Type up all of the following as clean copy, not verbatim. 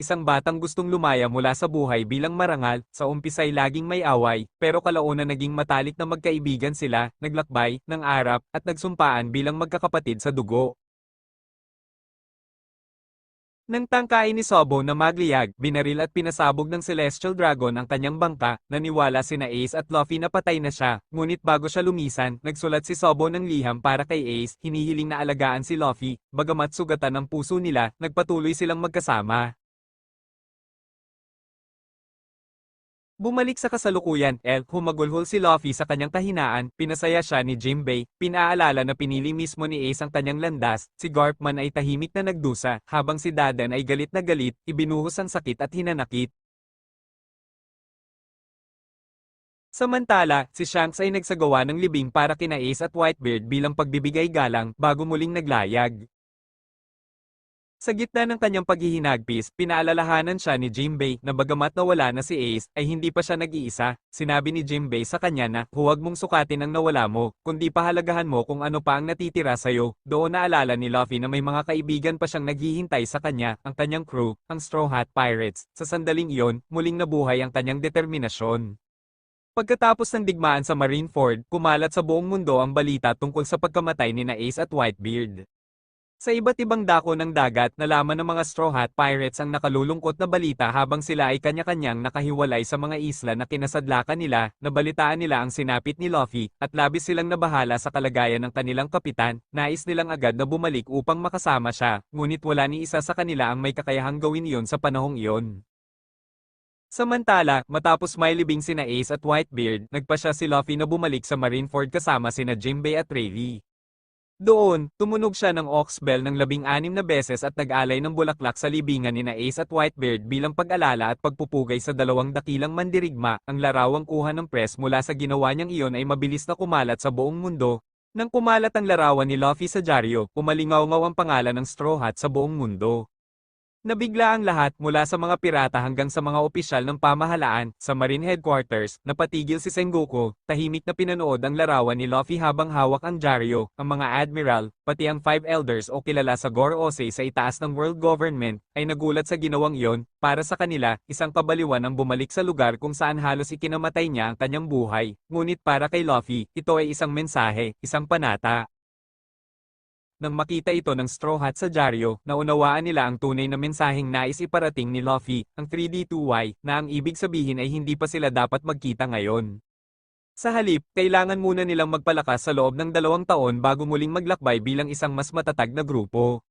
isang batang gustong lumaya mula sa buhay bilang marangal, sa umpisa'y laging may away, pero kalaunan naging matalik na magkaibigan sila, naglakbay, ng arap, at nagsumpaan bilang magkakapatid sa dugo. Nang tangkain ni Sobo na magliyag, binaril at pinasabog ng Celestial Dragon ang kanyang bangka, naniwala sina Ace at Luffy na patay na siya, ngunit bago siya lumisan, nagsulat si Sobo ng liham para kay Ace, hinihiling na alagaan si Luffy, bagamat sugatan ang puso nila, nagpatuloy silang magkasama. Bumalik sa kasalukuyan, humagulhol si Luffy sa kanyang kahinaan, pinasaya siya ni Jinbei, pinaalala na pinili mismo ni Ace ang kanyang landas, si Garpman ay tahimik na nagdusa, habang si Dadan ay galit na galit, ibinuhos ang sakit at hinanakit. Samantala, si Shanks ay nagsagawa ng libing para kina Ace at Whitebeard bilang pagbibigay galang, bago muling naglayag. Sa gitna ng kanyang paghihinagpis, pinaalalahanan siya ni Jinbei na bagamat nawala na si Ace, ay hindi pa siya nag-iisa. Sinabi ni Jinbei sa kanya na, huwag mong sukatin ang nawala mo, kundi pahalagahan mo kung ano pa ang natitira sa'yo. Doon naalala ni Luffy na may mga kaibigan pa siyang naghihintay sa kanya, ang kanyang crew, ang Straw Hat Pirates. Sa sandaling iyon, muling nabuhay ang kanyang determinasyon. Pagkatapos ng digmaan sa Marineford, kumalat sa buong mundo ang balita tungkol sa pagkamatay ni Ace at Whitebeard. Sa iba't ibang dako ng dagat, nalaman ng mga Straw Hat Pirates ang nakalulungkot na balita habang sila ay kanya-kanyang nakahiwalay sa mga isla na kinasadlakan nila, nabalitaan nila ang sinapit ni Luffy, at labis silang nabahala sa kalagayan ng kanilang kapitan, nais nilang agad na bumalik upang makasama siya, ngunit wala ni isa sa kanila ang may kakayahang gawin iyon sa panahong iyon. Samantala, matapos mailibing sina Ace at Whitebeard, nagpasya si Luffy na bumalik sa Marineford kasama sina Jinbei at Rayleigh. Doon, tumunog siya ng Ox Bell ng 16 na beses at nag-alay ng bulaklak sa libingan ni Ace at Whitebeard bilang pag-alala at pagpupugay sa dalawang dakilang mandirigma. Ang larawang kuha ng press mula sa ginawa niyang iyon ay mabilis na kumalat sa buong mundo. Nang kumalat ang larawan ni Luffy sa dyaryo, umalingaw-ngaw ang pangalan ng Straw Hat sa buong mundo. Nabigla ang lahat mula sa mga pirata hanggang sa mga opisyal ng pamahalaan sa Marine Headquarters, napatigil si Sengoku, tahimik na pinanood ang larawan ni Luffy habang hawak ang dyaryo, ang mga admiral, pati ang Five Elders o kilala sa Gore Ose sa itaas ng world government, ay nagulat sa ginawang iyon. Para sa kanila, isang kabaliwan ang bumalik sa lugar kung saan halos ikinamatay niya ang kanyang buhay, ngunit para kay Luffy, ito ay isang mensahe, isang panata. Nang makita ito ng Straw Hat sa dyaryo, naunawaan nila ang tunay na mensaheng nais iparating ni Luffy, ang 3D2Y, na ang ibig sabihin ay hindi pa sila dapat magkita ngayon. Sa halip, kailangan muna nilang magpalakas sa loob ng 2 taon bago muling maglakbay bilang isang mas matatag na grupo.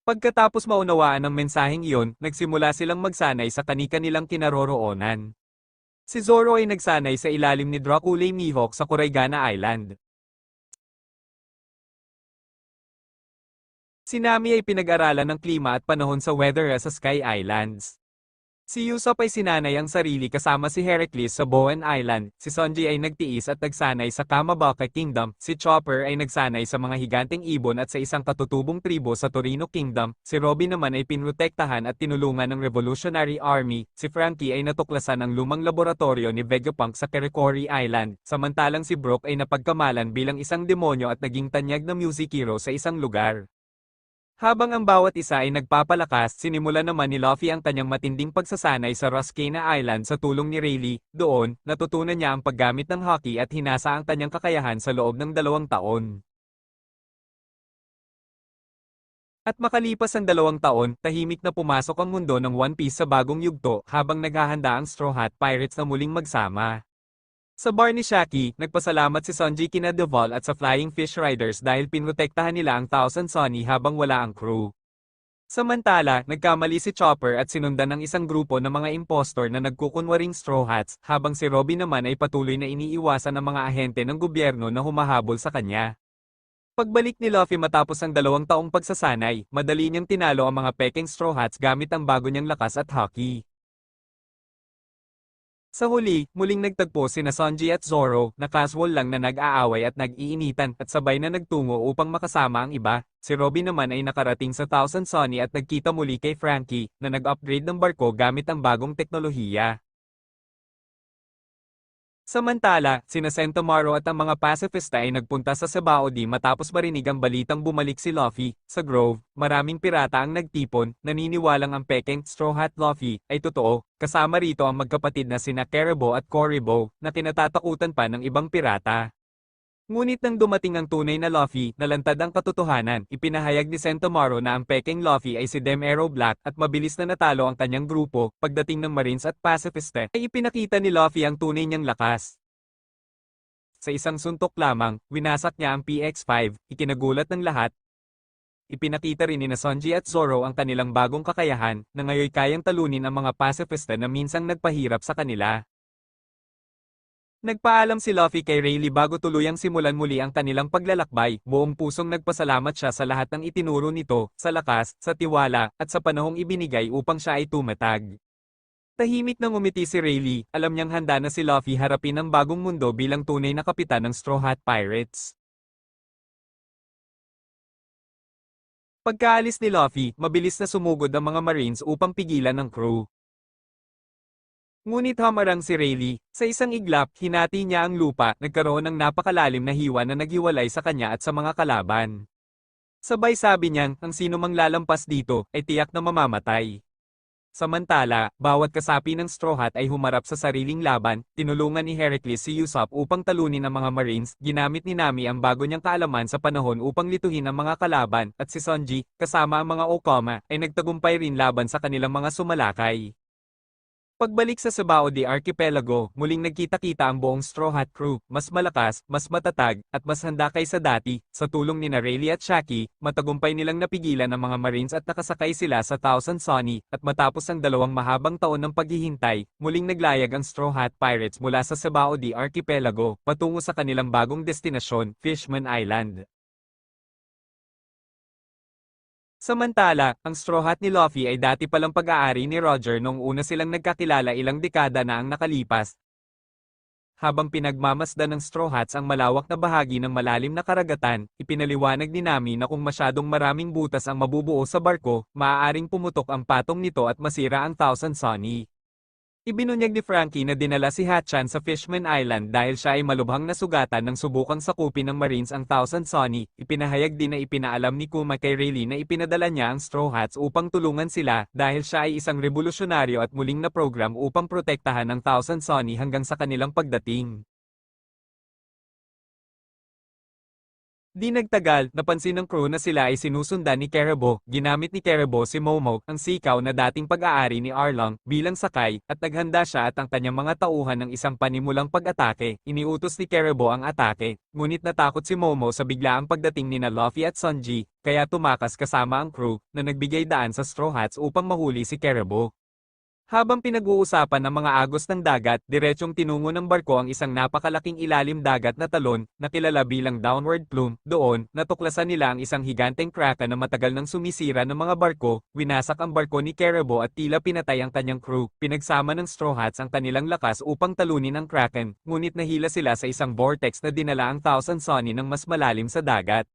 Pagkatapos maunawaan ang mensaheng iyon, nagsimula silang magsanay sa kani-kanilang kinaroroonan. Si Zoro ay nagsanay sa ilalim ni Draculae Mihawk sa Kuraigana Island. Si Nami ay pinag-aralan ng klima at panahon sa Weathera sa Sky Islands. Si Usopp ay sinanay ang sarili kasama si Heracles sa Bowen Island, si Sanji ay nagtiis at nagsanay sa Kamabaka Kingdom, si Chopper ay nagsanay sa mga higanteng ibon at sa isang katutubong tribo sa Torino Kingdom, si Robin naman ay pinrotektahan at tinulungan ng Revolutionary Army, si Frankie ay natuklasan ang lumang laboratorio ni Vegapunk sa Kerekori Island, samantalang si Brook ay napagkamalan bilang isang demonyo at naging tanyag na music hero sa isang lugar. Habang ang bawat isa ay nagpapalakas, sinimulan naman ni Luffy ang kanyang matinding pagsasanay sa Rascana Island sa tulong ni Rayleigh. Doon, natutunan niya ang paggamit ng hockey at hinasa ang kanyang kakayahan sa loob ng 2 taon. At makalipas ang 2 taon, tahimik na pumasok ang mundo ng One Piece sa bagong yugto habang naghahanda ang Straw Hat Pirates na muling magsama. Sa bar ni Shaki, nagpasalamat si Sanji kina Deval at sa Flying Fish Riders dahil pinrotektahan nila ang Thousand Sunny habang wala ang crew. Samantala, nagkamali si Chopper at sinundan ng isang grupo ng mga impostor na nagkukunwaring Straw Hats, habang si Robin naman ay patuloy na iniiwasan ng mga ahente ng gobyerno na humahabol sa kanya. Pagbalik ni Luffy matapos ang 2 taong pagsasanay, madali niyang tinalo ang mga peking Straw Hats gamit ang bago niyang lakas at hockey. Sa huli, muling nagtagpo sina Sanji at Zoro, na casual lang na nag-aaway at nag-iinitan at sabay na nagtungo upang makasama ang iba. Si Robin naman ay nakarating sa Thousand Sunny at nagkita muli kay Frankie, na nag-upgrade ng barko gamit ang bagong teknolohiya. Samantala, sina Sentomaro at ang mga pasifista ay nagpunta sa Sabaody matapos marinig ang balitang bumalik si Luffy. Sa Grove, maraming pirata ang nagtipon, naniniwalang ang pekeng Straw Hat Luffy ay totoo, kasama rito ang magkapatid na sina Caribou at Koribo, na kinatatakutan pa ng ibang pirata. Ngunit nang dumating ang tunay na Luffy, nalantad ang katotohanan, ipinahayag ni Sentomaro na ang pekeng Luffy ay si Dem Arrow Black at mabilis na natalo ang kanyang grupo. Pagdating ng Marines at Pacifiste, ay ipinakita ni Luffy ang tunay niyang lakas. Sa isang suntok lamang, winasak niya ang PX-5, ikinagulat ng lahat. Ipinakita rin ni Sanji at Zoro ang kanilang bagong kakayahan, na ngayon kayang talunin ang mga Pacifiste na minsang nagpahirap sa kanila. Nagpaalam si Luffy kay Rayleigh bago tuluyang simulan muli ang kanilang paglalakbay, buong pusong nagpasalamat siya sa lahat ng itinuro nito, sa lakas, sa tiwala, at sa panahong ibinigay upang siya ay tumatag. Tahimik nang umiti si Rayleigh, alam niyang handa na si Luffy harapin ang bagong mundo bilang tunay na kapitan ng Straw Hat Pirates. Pagkaalis ni Luffy, mabilis na sumugod ang mga Marines upang pigilan ang crew. Ngunit hamarang si Rayleigh, sa isang iglap, hinati niya ang lupa, nagkaroon ng napakalalim na hiwa na naghiwalay sa kanya at sa mga kalaban. Sabay sabi niyang, ang sino mang lalampas dito, ay tiyak na mamamatay. Samantala, bawat kasapi ng Straw Hat ay humarap sa sariling laban, tinulungan ni Heracles si Usopp upang talunin ang mga Marines, ginamit ni Nami ang bago niyang kaalaman sa panahon upang lituhin ang mga kalaban, at si Sanji, kasama ang mga Okama, ay nagtagumpay rin laban sa kanilang mga sumalakay. Pagbalik sa Sabaody Archipelago, muling nagkita-kita ang buong Straw Hat crew, mas malakas, mas matatag, at mas handa kaysa dati. Sa tulong ni Rayleigh at Shaggy, matagumpay nilang napigilan ang mga Marines at nakasakay sila sa Thousand Sunny, at matapos ang 2 mahabang taon ng paghihintay, muling naglayag ang Straw Hat Pirates mula sa Sabaody Archipelago, patungo sa kanilang bagong destinasyon, Fishman Island. Samantala, ang Straw Hat ni Luffy ay dati palang pag-aari ni Roger noong una silang nagkakilala ilang dekada na ang nakalipas. Habang pinagmamasdan ng Straw Hats ang malawak na bahagi ng malalim na karagatan, ipinaliwanag ni Nami na kung masyadong maraming butas ang mabubuo sa barko, maaaring pumutok ang patong nito at masira ang Thousand Sunny. Ibinunyag ni Frankie na dinala si Hatchan sa Fishman Island dahil siya ay malubhang nasugatan nang subukang sakupin ng Marines ang Thousand Sunny. Ipinahayag din na ipinaalam ni Kuma kay Rayleigh na ipinadala niya ang Straw Hats upang tulungan sila dahil siya ay isang revolusyonaryo at muling na program upang protektahan ang Thousand Sunny hanggang sa kanilang pagdating. Di nagtagal, napansin ng crew na sila ay sinusundan ni Caribou. Ginamit ni Caribou si Momo, ang sikaw na dating pag-aari ni Arlong, bilang sakay, at naghanda siya at ang kanyang mga tauhan ng isang panimulang pag-atake. Iniutos ni Caribou ang atake, ngunit natakot si Momo sa biglaang pagdating ni Luffy at Sanji, kaya tumakas kasama ang crew, na nagbigay daan sa Straw Hats upang mahuli si Caribou. Habang pinag-uusapan ng mga agos ng dagat, diretsyong tinungo ng barko ang isang napakalaking ilalim dagat na talon, na kilala bilang Downward Plume. Doon, natuklasan nila ang isang higanteng kraken na matagal nang sumisira ng mga barko, winasak ang barko ni Caribou at tila pinatay ang kanyang crew. Pinagsama ng Straw Hats ang kanilang lakas upang talunin ang kraken, ngunit nahila sila sa isang vortex na dinala ang Thousand Sunny ng mas malalim sa dagat.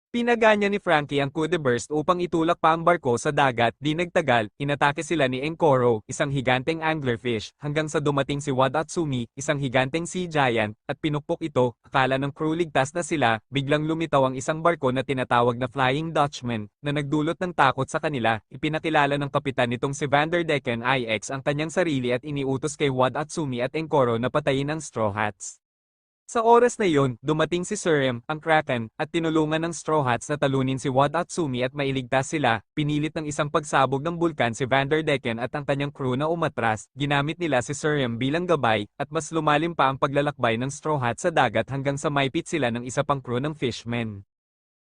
Pinaganya ni Frankie ang Kude Burst upang itulak pa ang barko sa dagat. Di nagtagal, inatake sila ni Enkoro, isang higanteng anglerfish, hanggang sa dumating si Wadatsumi, isang higanteng sea giant, at pinukpok ito. Akala ng crew ligtas na sila, biglang lumitaw ang isang barko na tinatawag na Flying Dutchman, na nagdulot ng takot sa kanila. Ipinakilala ng kapitan nitong si Vanderdecken IX ang kanyang sarili at iniutos kay Wadatsumi at Enkoro na patayin ang Straw Hats. Sa oras na iyon, dumating si Surem, ang Kraken, at tinulungan ng Straw Hats na talunin si Wadatsumi at mailigtas sila. Pinilit ng isang pagsabog ng bulkan si Vanderdecken at ang kanyang crew na umatras. Ginamit nila si Surem bilang gabay, at mas lumalim pa ang paglalakbay ng Straw Hats sa dagat hanggang sa maipit sila ng isa pang crew ng Fishman.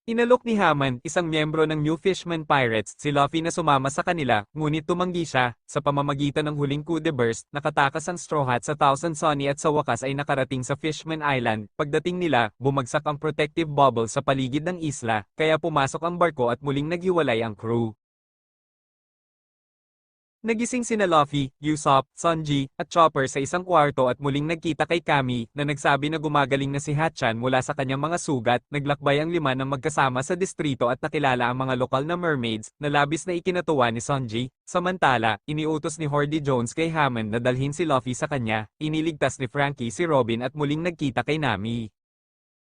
Inalok ni Hammond, isang miyembro ng New Fishman Pirates, si Luffy na sumama sa kanila, ngunit tumanggi siya. Sa pamamagitan ng huling Kude Burst, nakatakas ang Straw Hat sa Thousand Sunny at sa wakas ay nakarating sa Fishman Island. Pagdating nila, bumagsak ang protective bubble sa paligid ng isla, kaya pumasok ang barko at muling naghiwalay ang crew. Nagising sina Luffy, Usopp, Sanji, at Chopper sa isang kwarto at muling nagkita kay Kami na nagsabi na gumagaling na si Hatchan mula sa kanyang mga sugat, naglakbay ang lima ng magkasama sa distrito at nakilala ang mga lokal na mermaids na labis na ikinatuwa ni Sanji. Samantala, iniutos ni Hordy Jones kay Hammond na dalhin si Luffy sa kanya, iniligtas ni Frankie si Robin at muling nagkita kay Nami.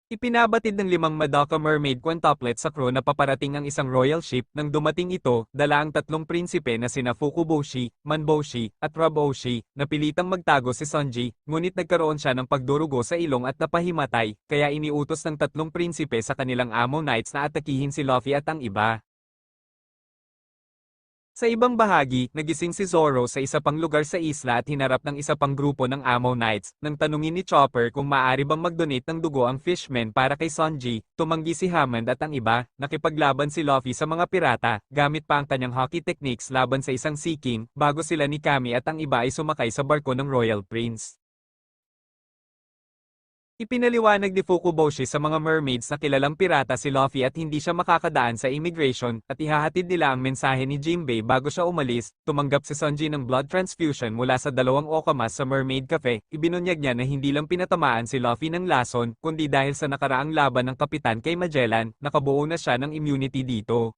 Ipinabatid ng 5 Madoka Mermaid Quintuplet sa crew na paparating ang isang royal ship nang dumating ito, dala ang 3 prinsipe na sina Fukuboshi, Manboshi, at Raboshi, napilitang magtago si Sanji, ngunit nagkaroon siya ng pagdurugo sa ilong at napahimatay, kaya iniutos ng 3 prinsipe sa kanilang amo knights na atakihin si Luffy at ang iba. Sa ibang bahagi, nagising si Zoro sa isa pang lugar sa isla at hinarap ng isa pang grupo ng Amo Knights, nang tanungin ni Chopper kung maaari bang mag-donate ng dugo ang Fishman para kay Sanji, tumanggi si Hammond at ang iba, nakipaglaban si Luffy sa mga pirata, gamit pa ang kanyang hockey techniques laban sa isang Sea King, bago sila ni Kami at ang iba ay sumakay sa barko ng Royal Prince. Ipinaliwanag ni Fukuboshi sa mga mermaids na kilalang pirata si Luffy at hindi siya makakadaan sa immigration, at ihahatid nila ang mensahe ni Jinbei bago siya umalis. Tumanggap si Sanji ng blood transfusion mula sa 2 Okamas sa Mermaid Cafe. Ibinunyag niya na hindi lang pinatamaan si Luffy ng lason, kundi dahil sa nakaraang laban ng kapitan kay Magellan, nakabuo na siya ng immunity dito.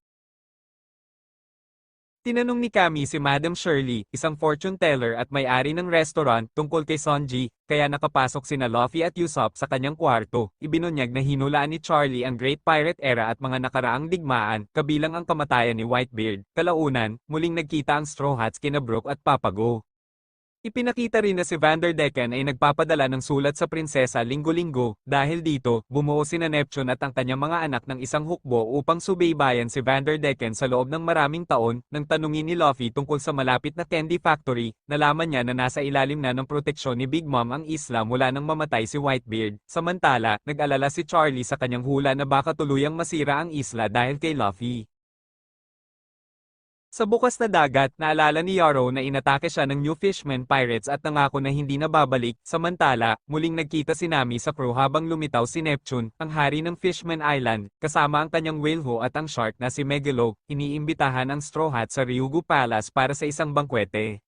Tinanong ni Kami si Madam Shirley, isang fortune teller at may-ari ng restaurant, tungkol kay Sanji, kaya nakapasok sina Luffy at Usopp sa kanyang kwarto. Ibinunyag na hinulaan ni Charlie ang Great Pirate Era at mga nakaraang digmaan, kabilang ang kamatayan ni Whitebeard. Kalaunan, muling nagkita ang Straw Hats kina Brook at Papago. Ipinakita rin na si Vanderdecken ay nagpapadala ng sulat sa prinsesa linggo-linggo, dahil dito, bumuo sina Neptune at ang kanyang mga anak ng isang hukbo upang subaybayan si Vanderdecken sa loob ng maraming taon. Nang tanungin ni Luffy tungkol sa malapit na candy factory, nalaman niya na nasa ilalim na ng proteksyon ni Big Mom ang isla mula nang mamatay si Whitebeard. Samantala, nag-alala si Charlie sa kanyang hula na baka tuluyang masira ang isla dahil kay Luffy. Sa bukas na dagat, naalala ni Yaro na inatake siya ng New Fishman Pirates at nangako na hindi na babalik. Samantala, muling nagkita si Nami sa crew habang lumitaw si Neptune, ang hari ng Fishman Island, kasama ang kanyang whaleho at ang shark na si Megalo. Iniimbitahan ang Straw Hat sa Ryugu Palace para sa isang bangkwete.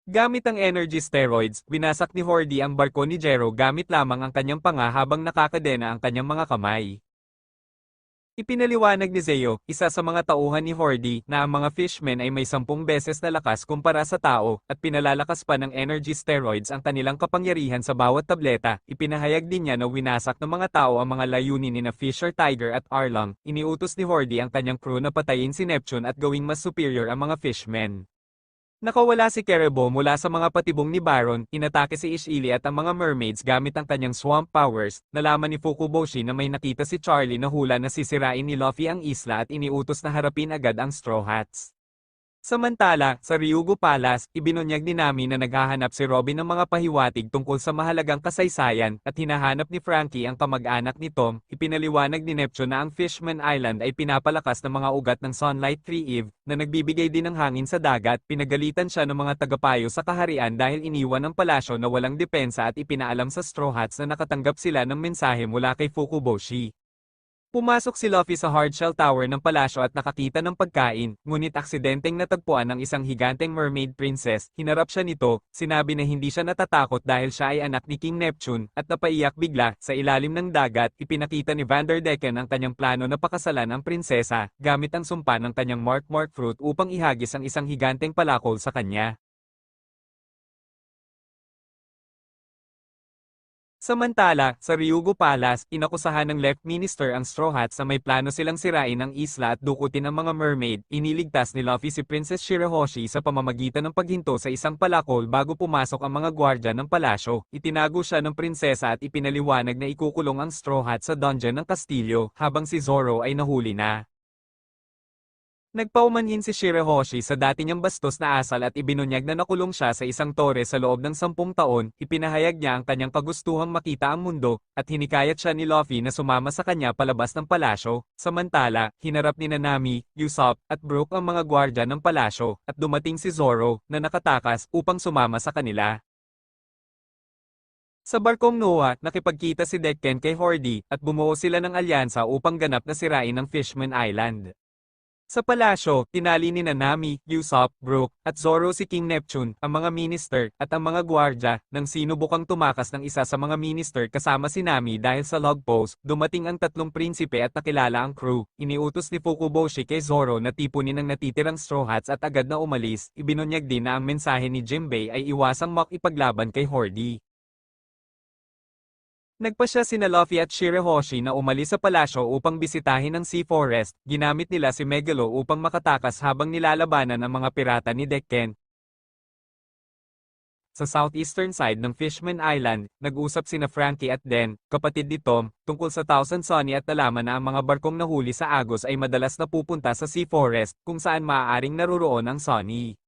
Gamit ang energy steroids, winasak ni Hordy ang barko ni Jero gamit lamang ang kanyang panga habang nakakadena ang kanyang mga kamay. Ipinaliwanag ni Zeo, isa sa mga tauhan ni Hordy, na ang mga fishmen ay may 10 beses na lakas kumpara sa tao, at pinalalakas pa ng energy steroids ang kanilang kapangyarihan sa bawat tableta. Ipinahayag din niya na winasak ng mga tao ang mga layunin ni na Fisher Tiger at Arlong. Iniutos ni Hordy ang kanyang crew na patayin si Neptune at gawing mas superior ang mga fishmen. Nakawala si Kerebo mula sa mga patibong ni Baron, inatake si Ishili at ang mga mermaids gamit ang kanyang swamp powers. Nalaman ni Fukuboshi na may nakita si Charlie na hula na sisirain ni Luffy ang isla at iniutos na harapin agad ang Straw Hats. Samantala, sa Ryugu Palace, ibinunyag ni Nami na naghahanap si Robin ng mga pahiwatig tungkol sa mahalagang kasaysayan, at hinahanap ni Frankie ang kamag-anak ni Tom. Ipinaliwanag ni Neptune na ang Fishman Island ay pinapalakas ng mga ugat ng Sunlight Tree Eve, na nagbibigay din ng hangin sa dagat. Pinagalitan siya ng mga tagapayo sa kaharian dahil iniwan ang palasyo na walang depensa at ipinaalam sa Straw Hats na nakatanggap sila ng mensahe mula kay Fukuboshi. Pumasok si Luffy sa Hardshell Tower ng palasyo at nakakita ng pagkain, ngunit aksidenteng natagpuan ng isang higanteng mermaid princess. Hinarap siya nito, sinabi na hindi siya natatakot dahil siya ay anak ni King Neptune, at napaiyak bigla. Sa ilalim ng dagat, ipinakita ni Vanderdecken ang kanyang plano na pakasalan ang prinsesa, gamit ang sumpa ng kanyang Mark fruit upang ihagis ang isang higanteng palakol sa kanya. Samantala, sa Ryugu Palace, inakusahan ng Left Minister ang Straw Hats na may plano silang sirain ang isla at dukutin ang mga mermaid. Iniligtas ni Luffy si Princess Shirahoshi sa pamamagitan ng paghinto sa isang palakol bago pumasok ang mga gwardya ng palasyo. Itinago siya ng prinsesa at ipinaliwanag na ikukulong ang Straw Hats sa dungeon ng kastilyo, habang si Zoro ay nahuli na. Nagpaumanhin si Shirahoshi sa dati niyang bastos na asal at ibinunyag na nakulong siya sa isang tore sa loob ng 10 taon. Ipinahayag niya ang kanyang kagustuhang makita ang mundo, at hinikayat siya ni Luffy na sumama sa kanya palabas ng palasyo. Samantala, hinarap ni Nami, Usopp, at Brook ang mga gwardya ng palasyo, at dumating si Zoro, na nakatakas, upang sumama sa kanila. Sa barkong Noah, nakipagkita si Decken kay Hordy, at bumuo sila ng alyansa upang ganap na sirain ang Fishman Island. Sa palasyo, tinali ni Nami, Usopp, Brook, at Zoro si King Neptune, ang mga minister, at ang mga gwardya, nang sinubukang tumakas ng isa sa mga minister kasama si Nami dahil sa log post, dumating ang tatlong prinsipe at nakilala ang crew. Iniutos ni Fukuboshi kay Zoro na tipunin ang natitirang Straw Hats at agad na umalis, ibinunyag din na ang mensahe ni Jinbei ay iwasang makipaglaban kay Horde. Nagpasya sina Luffy at Shirahoshi na umalis sa palasyo upang bisitahin ang Sea Forest, ginamit nila si Megalo upang makatakas habang nilalabanan ang mga pirata ni Dekken. Sa southeastern side ng Fishman Island, nag-usap sina Frankie at Den, kapatid ni Tom, tungkol sa Thousand Sunny at nalaman na ang mga barkong nahuli sa Agos ay madalas na pupunta sa Sea Forest, kung saan maaaring naruroon ang Sunny.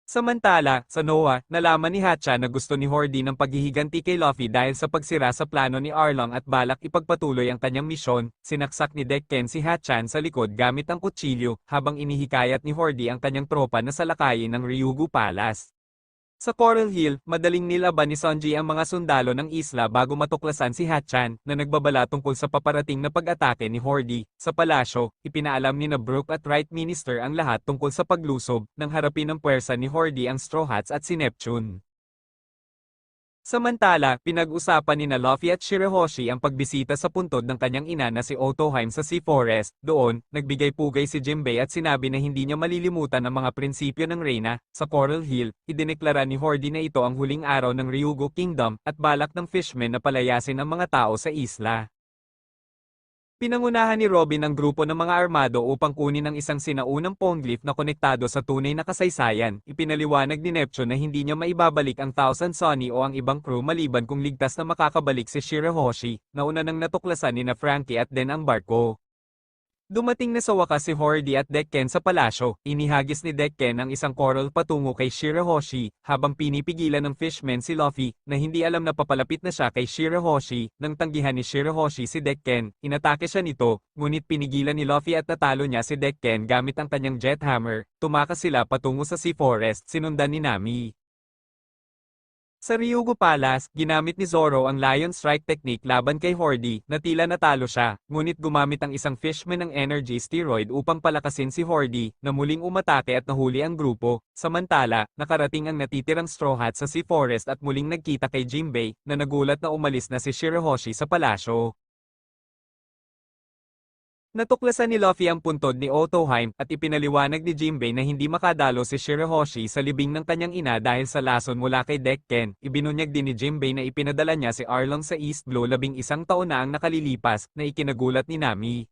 Samantala, sa Noah, nalaman ni Hatcha na gusto ni Horde ng paghihiganti kay Luffy dahil sa pagsira sa plano ni Arlong at balak ipagpatuloy ang kanyang misyon, sinaksak ni Dekken si Hatchan sa likod gamit ang kutsilyo, habang inihikayat ni Horde ang kanyang tropa na salakayin ng Ryugu Palace. Sa Coral Hill, madaling nilaban ni Sanji ang mga sundalo ng isla bago matuklasan si Hatchan, na nagbabala tungkol sa paparating na pag-atake ni Horde. Sa palasyo, ipinaalam ni na Brook at Right Minister ang lahat tungkol sa paglusob, nang harapin ng puwersa ni Horde ang Straw Hats at si Neptune. Samantala, pinag-usapan ni na Luffy at Shirahoshi ang pagbisita sa puntod ng kanyang ina na si Otoheim sa Sea Forest. Doon, nagbigay pugay si Jinbei at sinabi na hindi niya malilimutan ang mga prinsipyo ng Reyna. Sa Coral Hill, idineklara ni Horde na ito ang huling araw ng Ryugu Kingdom, at balak ng Fishman na palayasin ang mga tao sa isla. Pinangunahan ni Robin ang grupo ng mga armado upang kunin ang isang sinaunang poneglyph na konektado sa tunay na kasaysayan. Ipinaliwanag ni Neptune na hindi niya maibabalik ang Thousand Sunny o ang ibang crew maliban kung ligtas na makakabalik si Shirahoshi, na una nang natuklasan ni na Frankie at Den ang barko. Dumating na sa wakas si Horde at Dekken sa palasyo. Inihagis ni Dekken ang isang coral patungo kay Shirahoshi, habang pinipigilan ng Fishman si Luffy, na hindi alam na papalapit na siya kay Shirahoshi. Nang tanggihan ni Shirahoshi si Dekken, inatake siya nito, ngunit pinigilan ni Luffy at natalo niya si Dekken gamit ang kanyang jet hammer. Tumakas sila patungo sa Sea Forest, sinundan ni Nami. Sa Ryugu Palace, ginamit ni Zoro ang Lion Strike technique laban kay Horde, na tila natalo siya, ngunit gumamit ang isang Fishman ng energy steroid upang palakasin si Horde, na muling umatake at nahuli ang grupo. Samantala, nakarating ang natitirang Straw Hats sa Sea Forest at muling nagkita kay Jinbei, na nagulat na umalis na si Shirahoshi sa palasyo. Natuklasan ni Luffy ang puntod ni Otoheim at ipinaliwanag ni Jinbei na hindi makadalo si Shirahoshi sa libing ng kanyang ina dahil sa lason mula kay Dekken. Ibinunyag din ni Jinbei na ipinadala niya si Arlong sa East Blue 11 taon na ang nakalilipas, na ikinagulat ni Nami.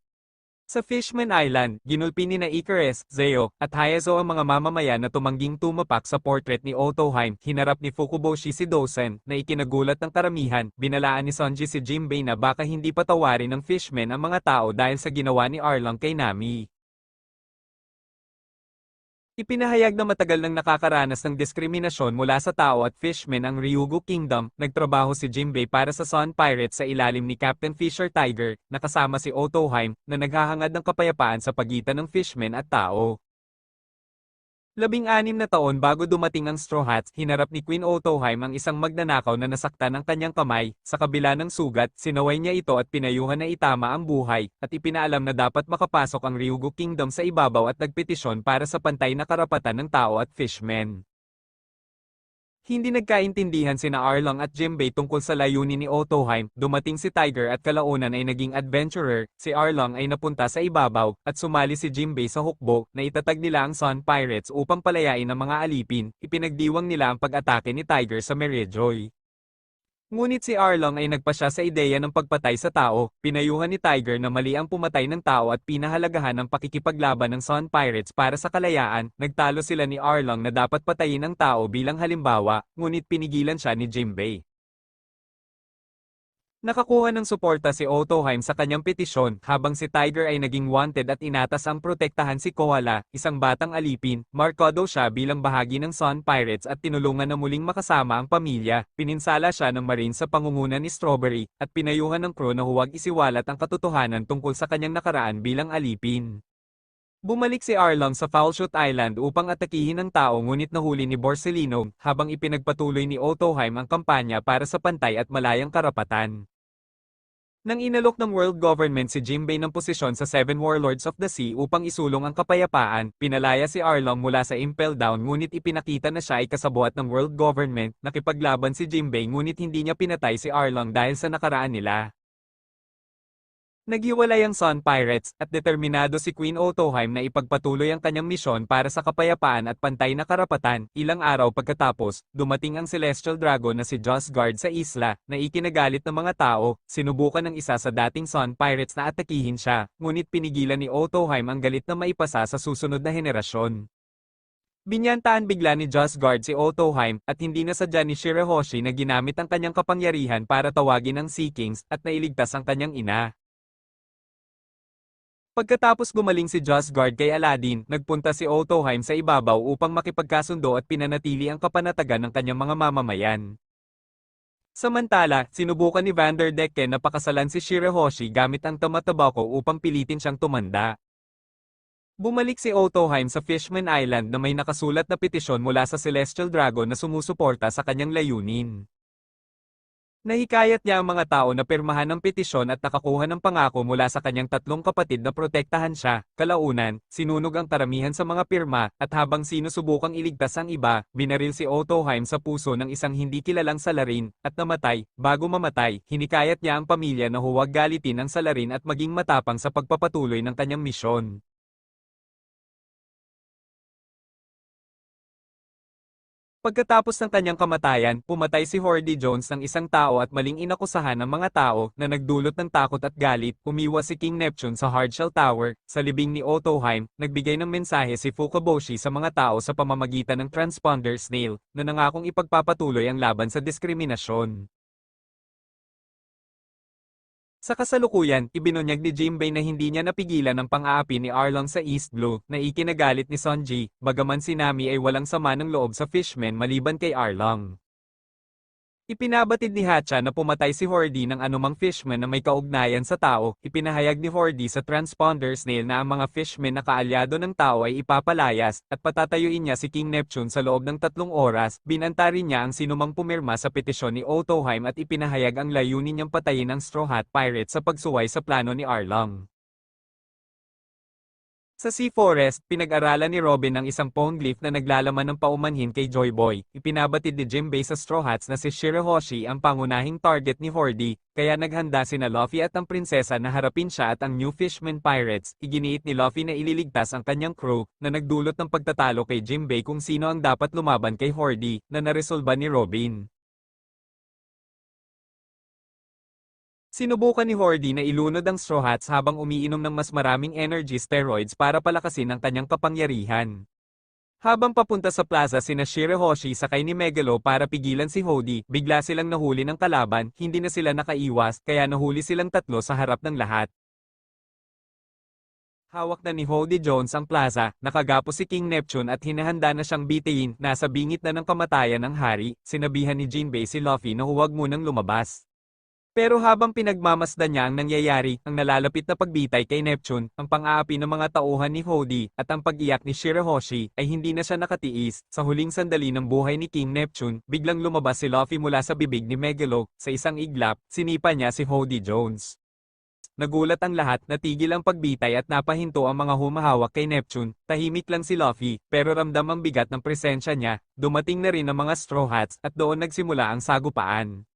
Sa Fishman Island, ginulpi ni na Icarus, Zeo, at Hayazo ang mga mamamayan na tumangging tumapak sa portrait ni Otoheim. Hinarap ni Fukuboshi si Dosen, na ikinagulat ng karamihan. Binalaan ni Sanji si Jinbei na baka hindi patawarin ng Fishman ang mga tao dahil sa ginawa ni Arlong kay Nami. Ipinahayag na matagal nang nakakaranas ng diskriminasyon mula sa tao at Fishman ang Ryugu Kingdom. Nagtrabaho si Jinbei para sa Sun Pirates sa ilalim ni Captain Fisher Tiger, na kasama si Otoheim, na naghahangad ng kapayapaan sa pagitan ng Fishman at tao. 16 na taon bago dumating ang Straw Hats, hinarap ni Queen Otoheim ang isang magnanakaw na nasaktan ng kanyang kamay. Sa kabila ng sugat, sinaway niya ito at pinayuhan na itama ang buhay, at ipinaalam na dapat makapasok ang Ryugu Kingdom sa ibabaw at nagpetisyon para sa pantay na karapatan ng tao at Fishman. Hindi nagkaintindihan sina Arlong at Jinbei tungkol sa layunin ni Otoheim. Dumating si Tiger at kalaunan ay naging adventurer. Si Arlong ay napunta sa ibabaw, at sumali si Jinbei sa hukbo, na itatag nila ang Sun Pirates upang palayain ang mga alipin. Ipinagdiwang nila ang pag-atake ni Tiger sa Meridian. Ngunit si Arlong ay nagpasya sa ideya ng pagpatay sa tao. Pinayuhan ni Tiger na mali ang pumatay ng tao at pinahalagahan ang pakikipaglaban ng Sun Pirates para sa kalayaan. Nagtalo sila ni Arlong na dapat patayin ang tao bilang halimbawa, ngunit pinigilan siya ni Jinbei. Nakakuha ng suporta si Otoheim sa kanyang petisyon, habang si Tiger ay naging wanted at inatas ang protektahan si Koala, isang batang alipin. Markado siya bilang bahagi ng Sun Pirates at tinulungan na muling makasama ang pamilya. Pininsala siya ng Marine sa pangunguna ni Strawberry, at pinayuhan ng crew na huwag isiwalat ang katotohanan tungkol sa kanyang nakaraan bilang alipin. Bumalik si Arlong sa Foulshoot Island upang atakihin ang tao, ngunit nahuli ni Borsellino, habang ipinagpatuloy ni Otoheim ang kampanya para sa pantay at malayang karapatan. Nang inalok ng world government si Jinbei ng posisyon sa Seven Warlords of the Sea upang isulong ang kapayapaan, pinalaya si Arlong mula sa Impel Down ngunit ipinakita na siya ay kasabuat ng world government, nakipaglaban si Jinbei ngunit hindi niya pinatay si Arlong dahil sa nakaraan nila. Naghiwalay ang Sun Pirates, at determinado si Queen Otoheim na ipagpatuloy ang kanyang misyon para sa kapayapaan at pantay na karapatan. Ilang araw pagkatapos, dumating ang Celestial Dragon na si Joss Guard sa isla, na ikinagalit ng mga tao. Sinubukan ng isa sa dating Sun Pirates na atakihin siya, ngunit pinigilan ni Otoheim ang galit na maipasa sa susunod na henerasyon. Binyantaan bigla ni Joss Guard si Otoheim, at hindi na sadya ni Shirahoshi na ginamit ang kanyang kapangyarihan para tawagin ang Sea Kings at nailigtas ang kanyang ina. Pagkatapos gumaling si Joss Guard kay Aladdin, nagpunta si Otoheim sa ibabaw upang makipagkasundo at pinanatili ang kapanatagan ng kanyang mga mamamayan. Samantala, sinubukan ni Vanderdecken na pakasalan si Shirahoshi gamit ang tamatabako upang pilitin siyang tumanda. Bumalik si Otoheim sa Fishman Island na may nakasulat na petisyon mula sa Celestial Dragon na sumusuporta sa kanyang layunin. Nahikayat niya ang mga tao na pirmahan ng petisyon at nakakuha ng pangako mula sa kanyang tatlong kapatid na protektahan siya. Kalaunan, sinunog ang karamihan sa mga pirma, at habang sinusubukang iligtas ang iba, binaril si Otoheim sa puso ng isang hindi kilalang salarin, at namatay. Bago mamatay, hinikayat niya ang pamilya na huwag galitin ang salarin at maging matapang sa pagpapatuloy ng kanyang misyon. Pagkatapos ng kanyang kamatayan, pumatay si Hordy Jones ng isang tao at maling inakusahan ng mga tao na nagdulot ng takot at galit. Umiwas si King Neptune sa Hardshell Tower, sa libing ni Otoheim, nagbigay ng mensahe si Fukaboshi sa mga tao sa pamamagitan ng transponder snail, na nangakong ipagpapatuloy ang laban sa diskriminasyon. Sa kasalukuyan, ibinunyag ni Jinbei na hindi niya napigilan ang pang-aapi ni Arlong sa East Blue, na ikinagalit ni Sonji, bagaman si Nami ay walang sama ng loob sa Fishman maliban kay Arlong. Ipinabatid ni Hacha na pumatay si Hordy ng anumang fishman na may kaugnayan sa tao. Ipinahayag ni Hordy sa transponder snail na ang mga fishman na kaalyado ng tao ay ipapalayas, at patatayuin niya si King Neptune sa loob ng 3 oras. Binanta rin niya ang sinumang pumirma sa petisyon ni Otoheim at ipinahayag ang layunin niyang patayin ang Straw Hat Pirate sa pagsuway sa plano ni Arlong. Sa Sea Forest, pinag-aralan ni Robin ang isang poneglyph na naglalaman ng paumanhin kay Joy Boy. Ipinabatid ni Jinbei sa Straw Hats na si Shirahoshi ang pangunahing target ni Hordy, kaya naghanda sina Luffy at ang prinsesa na harapin siya at ang New Fishman Pirates. Iginiit ni Luffy na ililigtas ang kanyang crew, na nagdulot ng pagtatalo kay Jinbei kung sino ang dapat lumaban kay Hordy, na naresolba ni Robin. Sinubukan ni Hordy na ilunod ang Straw Hats habang umiinom ng mas maraming energy steroids para palakasin ang kanyang kapangyarihan. Habang papunta sa plaza sina Shirahoshi sakay ni Megalo para pigilan si Hordy, bigla silang nahuli ng kalaban, hindi na sila nakaiwas, kaya nahuli silang tatlo sa harap ng lahat. Hawak na ni Hordy Jones ang plaza, nakagapos si King Neptune at hinahanda na siyang bitiyin. Nasa bingit na ng kamatayan ng hari, sinabihan ni Jinbei si Luffy na huwag munang lumabas. Pero habang pinagmamasdan niya ang nangyayari, ang nalalapit na pagbitay kay Neptune, ang pang-aapi ng mga tauhan ni Hordy, at ang pag-iyak ni Shirahoshi, ay hindi na siya nakatiis. Sa huling sandali ng buhay ni King Neptune, biglang lumabas si Luffy mula sa bibig ni Megalo. Sa isang iglap, sinipa niya si Hordy Jones. Nagulat ang lahat, natigil ang pagbitay at napahinto ang mga humahawak kay Neptune. Tahimik lang si Luffy, pero ramdam ang bigat ng presensya niya. Dumating na rin ang mga Straw Hats, at doon nagsimula ang sagupaan.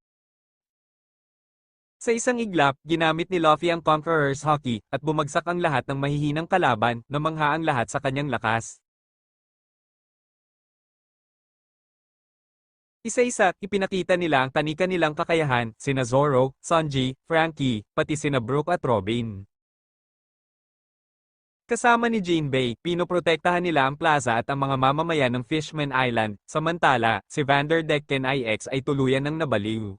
Sa isang iglap, ginamit ni Luffy ang Conqueror's Haki, at bumagsak ang lahat ng mahihinang kalaban, namangha ang lahat sa kanyang lakas. Isa-isa, ipinakita nila ang kani-kanilang kakayahan, sina Zoro, Sanji, Frankie, pati sina Brook at Robin. Kasama ni Jinbei, pinoprotektahan nila ang plaza at ang mga mamamayan ng Fishman Island, samantala, si Vanderdecken IX ay tuluyan ng nabaliw.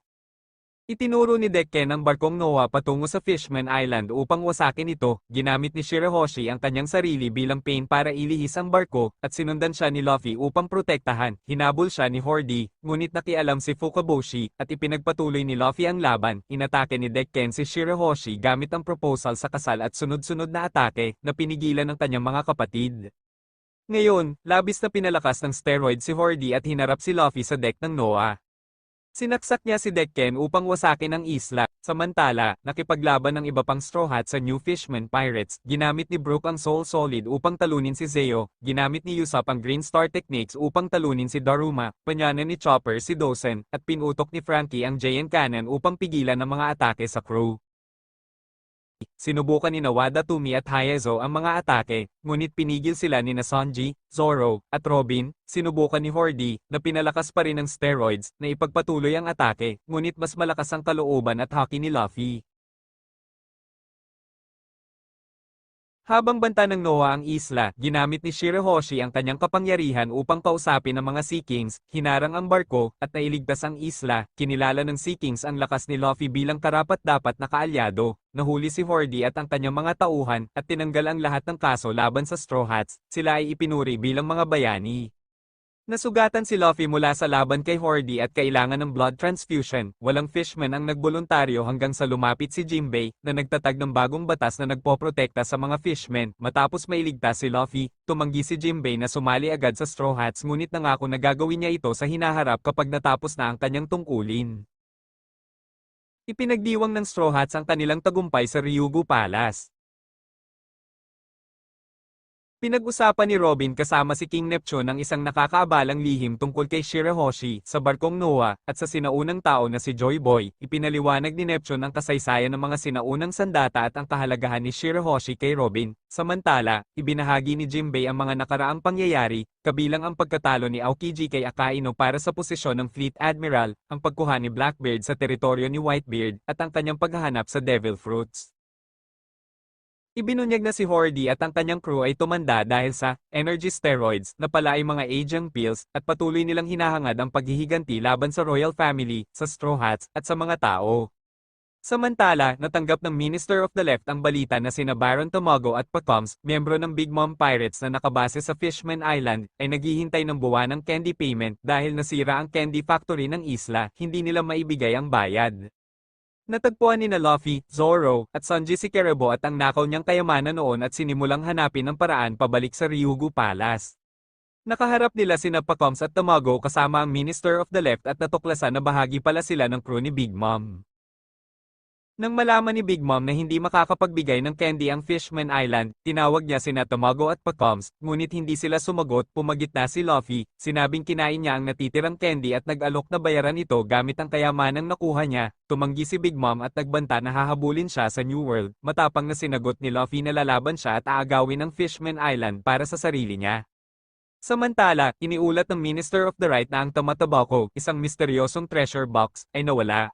Itinuro ni Decken ang barkong Noah patungo sa Fishman Island upang wasakin ito. Ginamit ni Shirahoshi ang kanyang sarili bilang pain para ilihis ang barko, at sinundan siya ni Luffy upang protektahan. Hinabol siya ni Hordy, ngunit nakialam si Fukaboshi, at ipinagpatuloy ni Luffy ang laban. Inatake ni Decken si Shirahoshi gamit ang proposal sa kasal at sunod-sunod na atake, na pinigilan ng kanyang mga kapatid. Ngayon, labis na pinalakas ng steroid si Hordy at hinarap si Luffy sa deck ng Noah. Sinaksak niya si Decken upang wasakin ang isla. Samantala, nakipaglaban ng iba pang Straw Hat sa New Fishman Pirates. Ginamit ni Brook ang Soul Solid upang talunin si Zeo. Ginamit ni Usopp ang Green Star Techniques upang talunin si Daruma. Panyanan ni Chopper si Dosen, at pinutok ni Frankie ang Giant Cannon upang pigilan ang mga atake sa crew. Sinubukan ni Wada-Tumi at Hayazo ang mga atake, ngunit pinigil sila ni Sanji, Zoro, at Robin. Sinubukan ni Hordy, na pinalakas pa rin ng steroids, na ipagpatuloy ang atake, ngunit mas malakas ang kalooban at haki ni Luffy. Habang banta ng Noah ang isla, ginamit ni Shirahoshi ang kanyang kapangyarihan upang kausapin ang mga Sea Kings, hinarang ang barko, at nailigtas ang isla. Kinilala ng Sea Kings ang lakas ni Luffy bilang karapat-dapat na kaalyado. Nahuli si Hordy at ang kanyang mga tauhan, at tinanggal ang lahat ng kaso laban sa Straw Hats. Sila ay ipinuri bilang mga bayani. Nasugatan si Luffy mula sa laban kay Hordy at kailangan ng blood transfusion. Walang fishman ang nagboluntaryo hanggang sa lumapit si Jinbei, na nagtatag ng bagong batas na nagpoprotekta sa mga fishmen. Matapos mailigtas si Luffy, tumanggi si Jinbei na sumali agad sa Straw Hats, ngunit nangako na gagawin niya ito sa hinaharap kapag natapos na ang kanyang tungkulin. Ipinagdiwang ng Straw Hats ang kanilang tagumpay sa Ryugu Palace. Pinag-usapan ni Robin kasama si King Neptune ang isang nakakaabalang lihim tungkol kay Shirahoshi sa barkong Noah, at sa sinaunang tao na si Joy Boy. Ipinaliwanag ni Neptune ang kasaysayan ng mga sinaunang sandata at ang kahalagahan ni Shirahoshi kay Robin. Samantala, ibinahagi ni Jinbei ang mga nakaraang pangyayari, kabilang ang pagkatalo ni Aokiji kay Akainu para sa posisyon ng Fleet Admiral, ang pagkuha ni Blackbeard sa teritoryo ni Whitebeard, at ang kanyang paghahanap sa Devil Fruits. Ibinunyag na si Hordy at ang kanyang crew ay tumanda dahil sa energy steroids na pala ay mga aging pills, at patuloy nilang hinahangad ang paghihiganti laban sa royal family, sa Straw Hats, at sa mga tao. Samantala, natanggap ng Minister of the Left ang balita na sina Baron Tamago at Pacoms, miyembro ng Big Mom Pirates na nakabase sa Fishman Island, ay naghihintay ng buwan ng candy payment dahil nasira ang candy factory ng isla, hindi nila maibigay ang bayad. Natagpuan ni Luffy, Zoro, at Sanji si Kerebo at ang nakaw niyang kayamanan noon at sinimulang hanapin ang paraan pabalik sa Ryugu Palace. Nakaharap nila sina Pacoms at Tamago kasama ang Minister of the Left at natuklasan na bahagi pala sila ng crew ni Big Mom. Nang malaman ni Big Mom na hindi makakapagbigay ng candy ang Fishman Island, tinawag niya sina Tamago at Pacoms, ngunit hindi sila sumagot. Pumagitna si Luffy, sinabing kinain niya ang natitirang candy at nag-alok na bayaran ito gamit ang kayamanang nakuha niya. Tumanggi si Big Mom at nagbanta na hahabulin siya sa New World. Matapang na sinagot ni Luffy na lalaban siya at aagawin ang Fishman Island para sa sarili niya. Samantala, iniulat ng Minister of the Right na ang Tamatabako, isang misteryosong treasure box, ay nawala.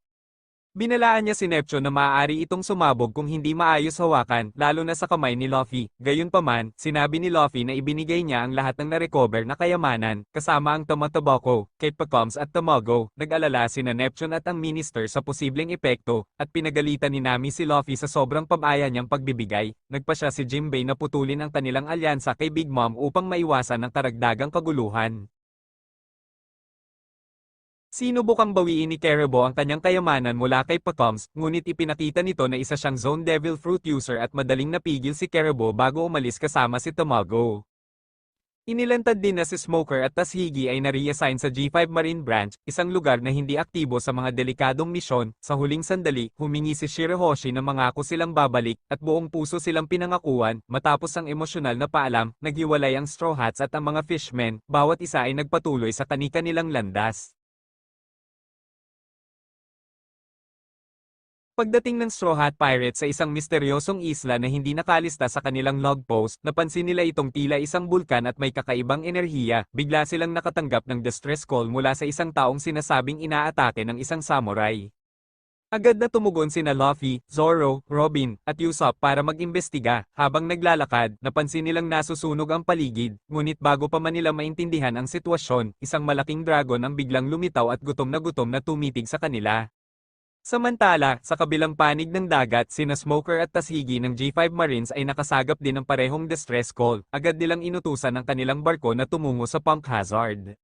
Binalaan niya si Neptune na maaari itong sumabog kung hindi maayos hawakan, lalo na sa kamay ni Luffy. Gayunpaman, sinabi ni Luffy na ibinigay niya ang lahat ng na-recover na kayamanan, kasama ang Tamatabako, kay Pacoms at Tamago. Nag-alala sina Neptune at ang Minister sa posibleng epekto, at pinagalitan ni Nami si Luffy sa sobrang pabaya niyang pagbibigay. Nagpa siya si Jinbei na putulin ang kanilang alyansa kay Big Mom upang maiwasan ang karagdagang kaguluhan. Sinubukang bawiin ni Kerebo ang kanyang kayamanan mula kay Pacoms, ngunit ipinakita nito na isa siyang Zone Devil Fruit user at madaling napigil si Kerebo bago umalis kasama si Tamago. Inilantad din na si Smoker at Tashigi ay na-reassign sa G5 Marine Branch, isang lugar na hindi aktibo sa mga delikadong misyon. Sa huling sandali, humingi si Shirahoshi na mangako silang babalik, at buong puso silang pinangakuan. Matapos ang emosyonal na paalam, naghiwalay ang Straw Hats at ang mga fishmen, bawat isa ay nagpatuloy sa kani-kanilang landas. Pagdating ng Straw Hat Pirates sa isang misteryosong isla na hindi nakalista sa kanilang log post, napansin nila itong tila isang bulkan at may kakaibang enerhiya. Bigla silang nakatanggap ng distress call mula sa isang taong sinasabing inaatake ng isang samurai. Agad na tumugon sina Luffy, Zoro, Robin, at Usopp para mag-imbestiga. Habang naglalakad, napansin nilang nasusunog ang paligid, ngunit bago pa man nila maintindihan ang sitwasyon, isang malaking dragon ang biglang lumitaw at gutom na tumitig sa kanila. Samantala, sa kabilang panig ng dagat, sina Smoker at Tashigi ng G5 Marines ay nakasagap din ng parehong distress call. Agad nilang inutusan ang kanilang barko na tumungo sa Punk Hazard.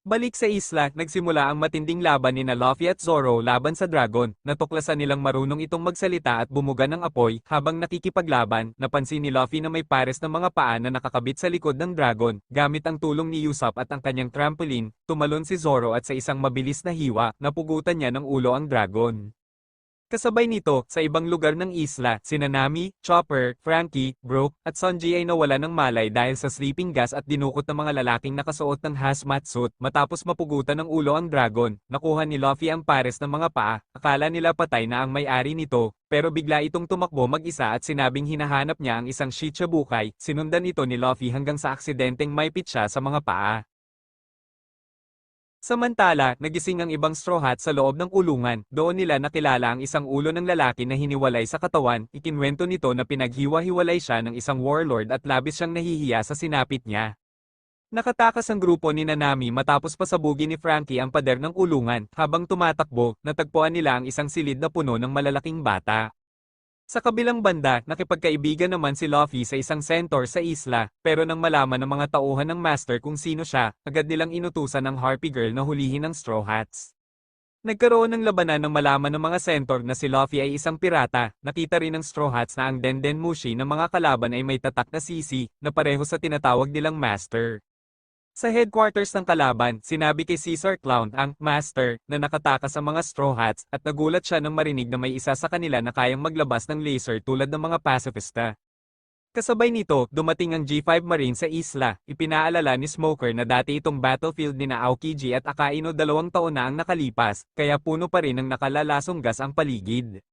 Balik sa isla, nagsimula ang matinding laban ni Luffy at Zoro laban sa dragon. Natuklasan nilang marunong itong magsalita at bumuga ng apoy. Habang nakikipaglaban, napansin ni Luffy na may pares ng mga paa na nakakabit sa likod ng dragon. Gamit ang tulong ni Usopp at ang kanyang trampoline, tumalon si Zoro at sa isang mabilis na hiwa, napugutan niya ng ulo ang dragon. Kasabay nito, sa ibang lugar ng isla, sina Nami, Chopper, Frankie, Brook, at Sanji ay nawala ng malay dahil sa sleeping gas at dinukot ng mga lalaking nakasuot ng hazmat suit. Matapos mapugutan ng ulo ang dragon, nakuha ni Luffy ang pares ng mga paa. Akala nila patay na ang may-ari nito, pero bigla itong tumakbo mag-isa at sinabing hinahanap niya ang isang Shichibukai. Sinundan ito ni Luffy hanggang sa aksidenteng maipit siya sa mga paa. Samantala, nagising ang ibang Straw Hat sa loob ng kulungan. Doon nila nakilala ang isang ulo ng lalaki na hiniwalay sa katawan. Ikinwento nito na pinaghiwa-hiwalay siya ng isang warlord at labis siyang nahihiya sa sinapit niya. Nakatakas ang grupo ni Nanami matapos pasabugin ni Frankie ang pader ng kulungan. Habang tumatakbo, natagpuan nila ang isang silid na puno ng malalaking bata. Sa kabilang banda, nakipagkaibigan naman si Luffy sa isang centaur sa isla, pero nang malaman ng mga tauhan ng master kung sino siya, agad nilang inutusan ng Harpy Girl na hulihin ang Straw Hats. Nagkaroon ng labanan nang malaman ng mga centaur na si Luffy ay isang pirata. Nakita rin ng Straw Hats na ang Denden Mushi ng mga kalaban ay may tatak na sisi, na pareho sa tinatawag nilang master. Sa headquarters ng kalaban, sinabi kay Caesar Clown ang Master na nakatakas sa mga Straw Hats at nagulat siya nang marinig na may isa sa kanila na kayang maglabas ng laser tulad ng mga pacifista. Kasabay nito, dumating ang G5 Marine sa isla. Ipinaalala ni Smoker na dati itong battlefield ni Aokiji at Akaino 2 taon na ang nakalipas, kaya puno pa rin ng nakalalasong gas ang paligid.